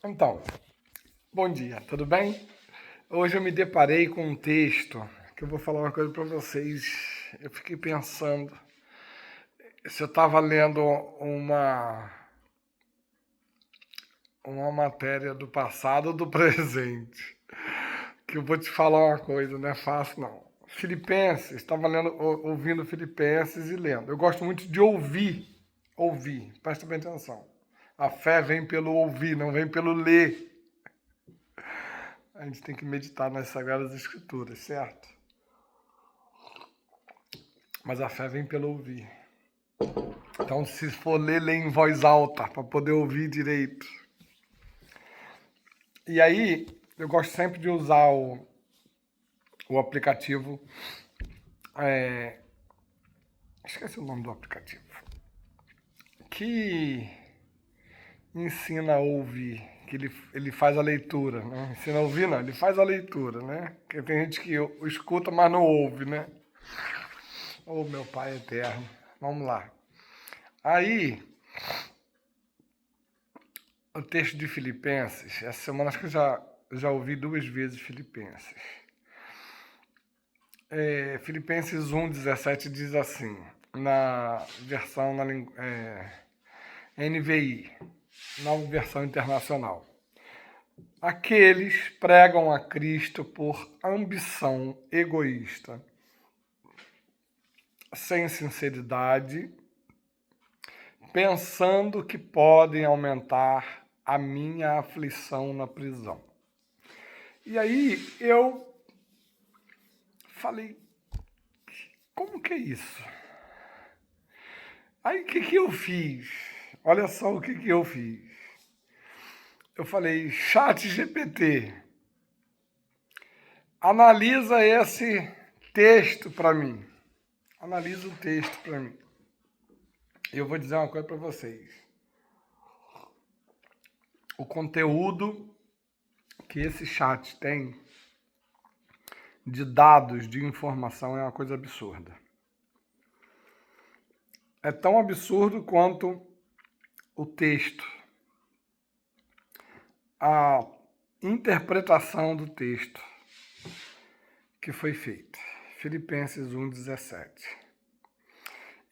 Então, bom dia, tudo bem? Hoje eu me deparei com um texto que eu vou falar uma coisa para vocês. Eu fiquei pensando se eu estava lendo uma matéria do passado ou do presente. Que eu vou te falar uma coisa, não é fácil não. Filipenses, estava lendo, ouvindo Filipenses e lendo. Eu gosto muito de ouvir, presta bem atenção. A fé vem pelo ouvir, não vem pelo ler. A gente tem que meditar nas Sagradas Escrituras, certo? Mas a fé vem pelo ouvir. Então, se for ler, lê em voz alta, para poder ouvir direito. E aí, eu gosto sempre de usar o aplicativo. Esqueci o nome do aplicativo. Que ensina a ouvir. Que ele faz a leitura, né? Ensina a ouvir, não, ele faz a leitura, né? Porque tem gente que escuta, mas não ouve, né? Oh, meu Pai eterno. Vamos lá. Aí, o texto de Filipenses, essa semana acho que eu já ouvi 2 vezes Filipenses. Filipenses 1,17 diz assim, na versão NVI, nova versão internacional. Aqueles pregam a Cristo por ambição egoísta, sem sinceridade, pensando que podem aumentar a minha aflição na prisão. E aí eu falei, como que é isso? Aí o que eu fiz? Olha só o que eu fiz. Eu falei, chat GPT, analisa esse texto para mim. Analisa o texto para mim. Eu vou dizer uma coisa para vocês. O conteúdo que esse chat tem de dados, de informação, é uma coisa absurda. É tão absurdo quanto o texto, a interpretação do texto que foi feita. Filipenses 1,17.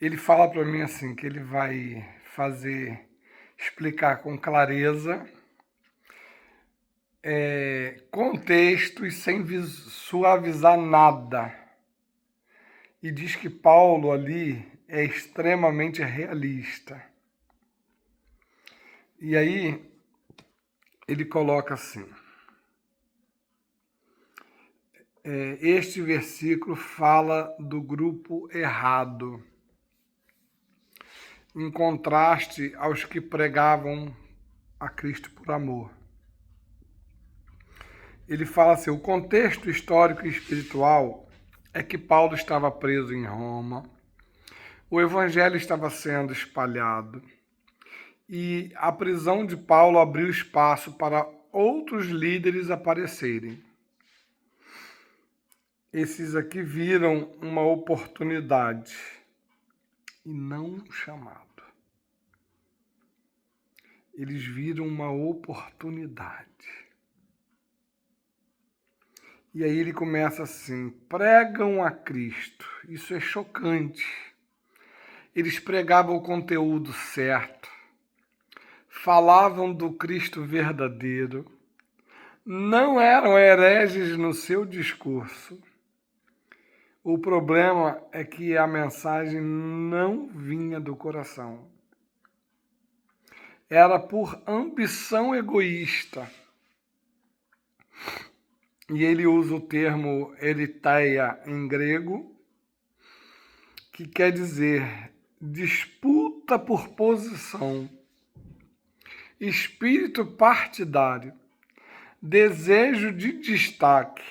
Ele fala para mim assim, que ele vai explicar com clareza, contexto e sem suavizar nada. E diz que Paulo ali é extremamente realista. E aí ele coloca assim, este versículo fala do grupo errado, em contraste aos que pregavam a Cristo por amor. Ele fala assim, o contexto histórico e espiritual é que Paulo estava preso em Roma, o evangelho estava sendo espalhado e a prisão de Paulo abriu espaço para outros líderes aparecerem. Esses aqui viram uma oportunidade e não um chamado. Eles viram uma oportunidade. E aí ele começa assim, pregam a Cristo. Isso é chocante. Eles pregavam o conteúdo certo, falavam do Cristo verdadeiro, não eram hereges no seu discurso. O problema é que a mensagem não vinha do coração. Era por ambição egoísta. E ele usa o termo eritheia em grego, que quer dizer disputa por posição, espírito partidário, desejo de destaque,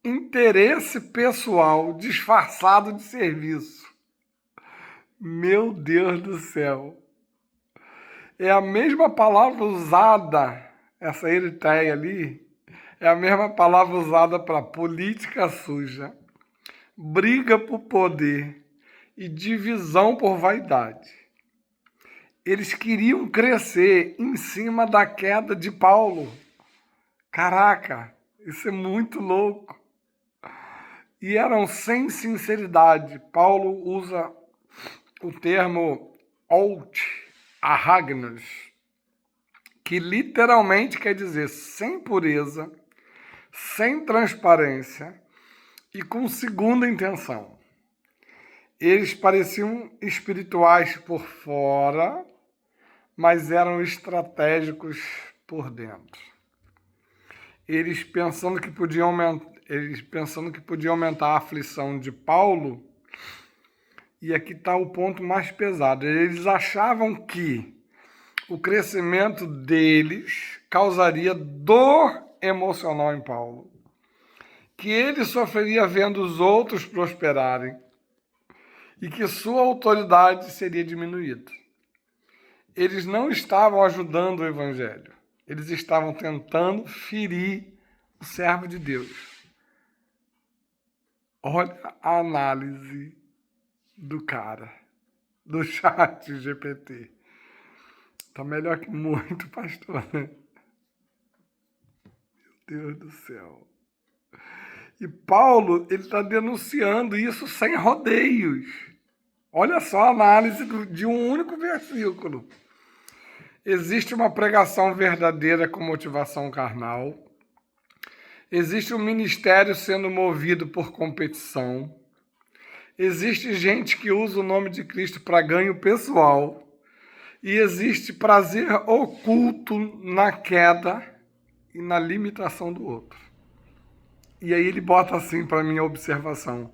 interesse pessoal disfarçado de serviço. Meu Deus do céu! É a mesma palavra usada, essa eritheia ali, é a mesma palavra usada para política suja, briga por poder e divisão por vaidade. Eles queriam crescer em cima da queda de Paulo. Caraca, isso é muito louco. E eram sem sinceridade. Paulo usa o termo out aragnos, que literalmente quer dizer sem pureza, sem transparência e com segunda intenção. Eles pareciam espirituais por fora, mas eram estratégicos por dentro. Eles pensando que podiam aumentar a aflição de Paulo, e aqui está o ponto mais pesado. Eles achavam que o crescimento deles causaria dor emocional em Paulo, que ele sofreria vendo os outros prosperarem e que sua autoridade seria diminuída. Eles não estavam ajudando o evangelho, eles estavam tentando ferir o servo de Deus. Olha a análise do cara, do chat GPT. Tá melhor que muito, pastor, né? Meu Deus do céu. E Paulo, ele está denunciando isso sem rodeios. Olha só a análise de um único versículo. Existe uma pregação verdadeira com motivação carnal. Existe um ministério sendo movido por competição. Existe gente que usa o nome de Cristo para ganho pessoal. E existe prazer oculto na queda e na limitação do outro. E aí ele bota assim para minha observação: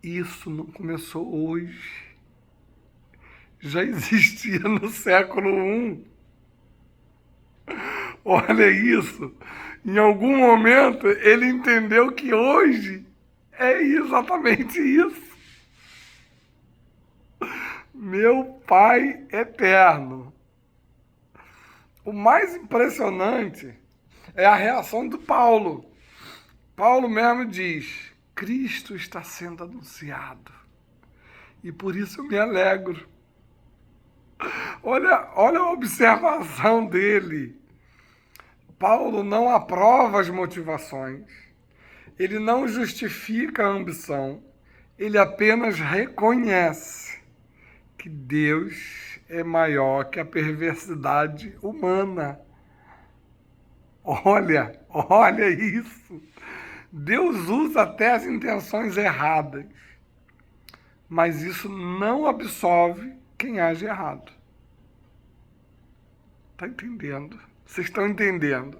isso não começou hoje. Já existia no século I. Olha isso. Em algum momento ele entendeu que hoje é exatamente isso. Meu Pai eterno. O mais impressionante é a reação do Paulo. Paulo mesmo diz: Cristo está sendo anunciado e por isso eu me alegro. Olha a observação dele. Paulo não aprova as motivações, ele não justifica a ambição, ele apenas reconhece que Deus é maior que a perversidade humana. Olha isso. Deus usa até as intenções erradas, mas isso não absolve quem age errado. Tá entendendo? Vocês estão entendendo?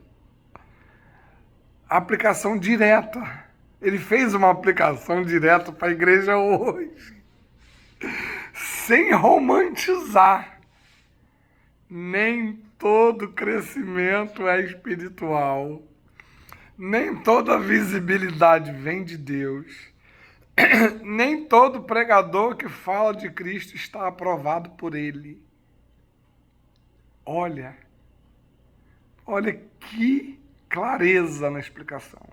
Aplicação direta. Ele fez uma aplicação direta para a igreja hoje, sem romantizar. Nem todo crescimento é espiritual. Nem toda visibilidade vem de Deus. Nem todo pregador que fala de Cristo está aprovado por ele. Olha que clareza na explicação.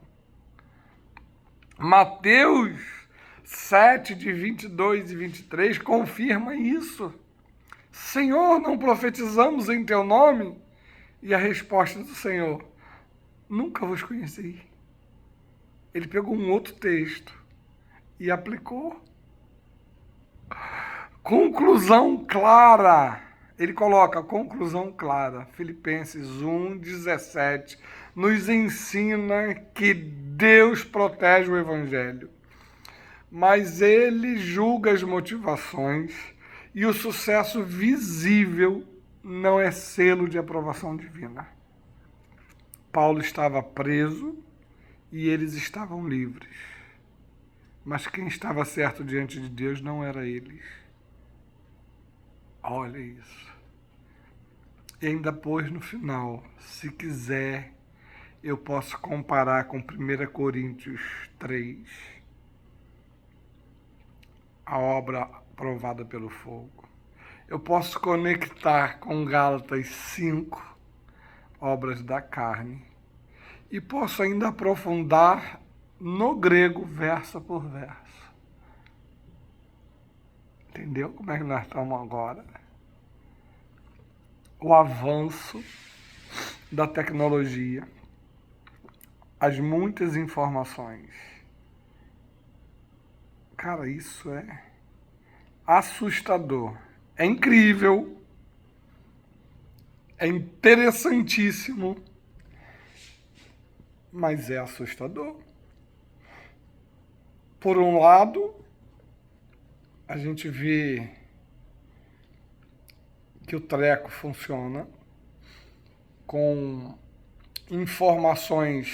Mateus 7, de 22 e 23, confirma isso. Senhor, não profetizamos em teu nome? E a resposta do Senhor: nunca vos conheci. Ele pegou um outro texto e aplicou. Conclusão clara. Ele coloca conclusão clara. Filipenses 1:17 nos ensina que Deus protege o evangelho, mas ele julga as motivações e o sucesso visível não é selo de aprovação divina. Paulo estava preso e eles estavam livres, mas quem estava certo diante de Deus não era eles. Olha isso. E ainda pôs no final: se quiser, eu posso comparar com 1 Coríntios 3, a obra provada pelo fogo. Eu posso conectar com Gálatas 5, obras da carne. E posso ainda aprofundar no grego, verso por verso. Entendeu como é que nós estamos agora? o avanço da tecnologia, as muitas informações. Cara, isso é assustador. É incrível, é interessantíssimo, mas é assustador. Por um lado, a gente vê que o treco funciona com informações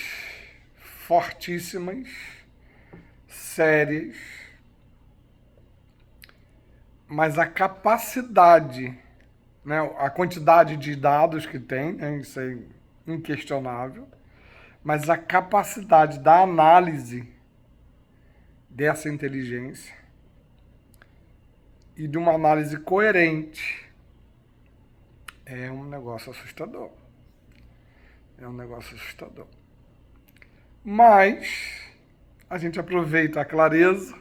fortíssimas, sérias, mas a capacidade, né, a quantidade de dados que tem, né, isso é inquestionável, mas a capacidade da análise dessa inteligência e de uma análise coerente é um negócio assustador. É um negócio assustador. Mas a gente aproveita a clareza,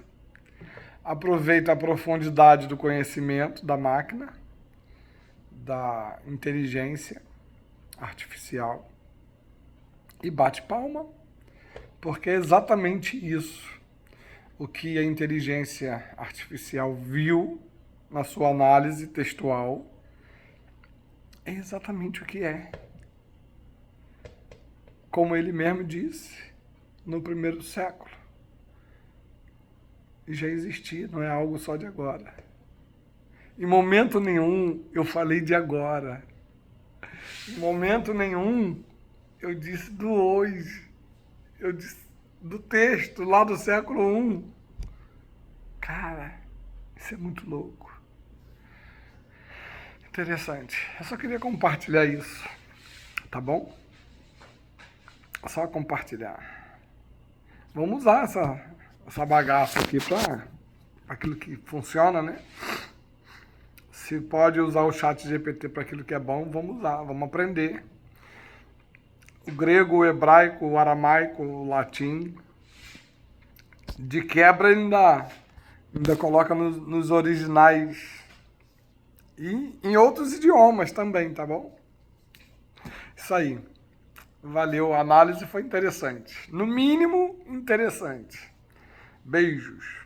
aproveita a profundidade do conhecimento da máquina, da inteligência artificial e bate palma, porque é exatamente isso o que a inteligência artificial viu na sua análise textual, é exatamente o que é. Como ele mesmo disse, no primeiro século. E já existia, não é algo só de agora. Em momento nenhum eu falei de agora. Em momento nenhum eu disse do hoje. Eu disse do texto lá do século I. Cara, isso é muito louco. Interessante. Eu só queria compartilhar isso, tá bom? Só compartilhar. Vamos usar essa bagaça aqui para aquilo que funciona, né? Se pode usar o chat GPT para aquilo que é bom, vamos usar, vamos aprender. O grego, o hebraico, o aramaico, o latim. De quebra ainda coloca nos originais e em outros idiomas também, tá bom? Isso aí. Valeu, a análise foi interessante. No mínimo, interessante. Beijos.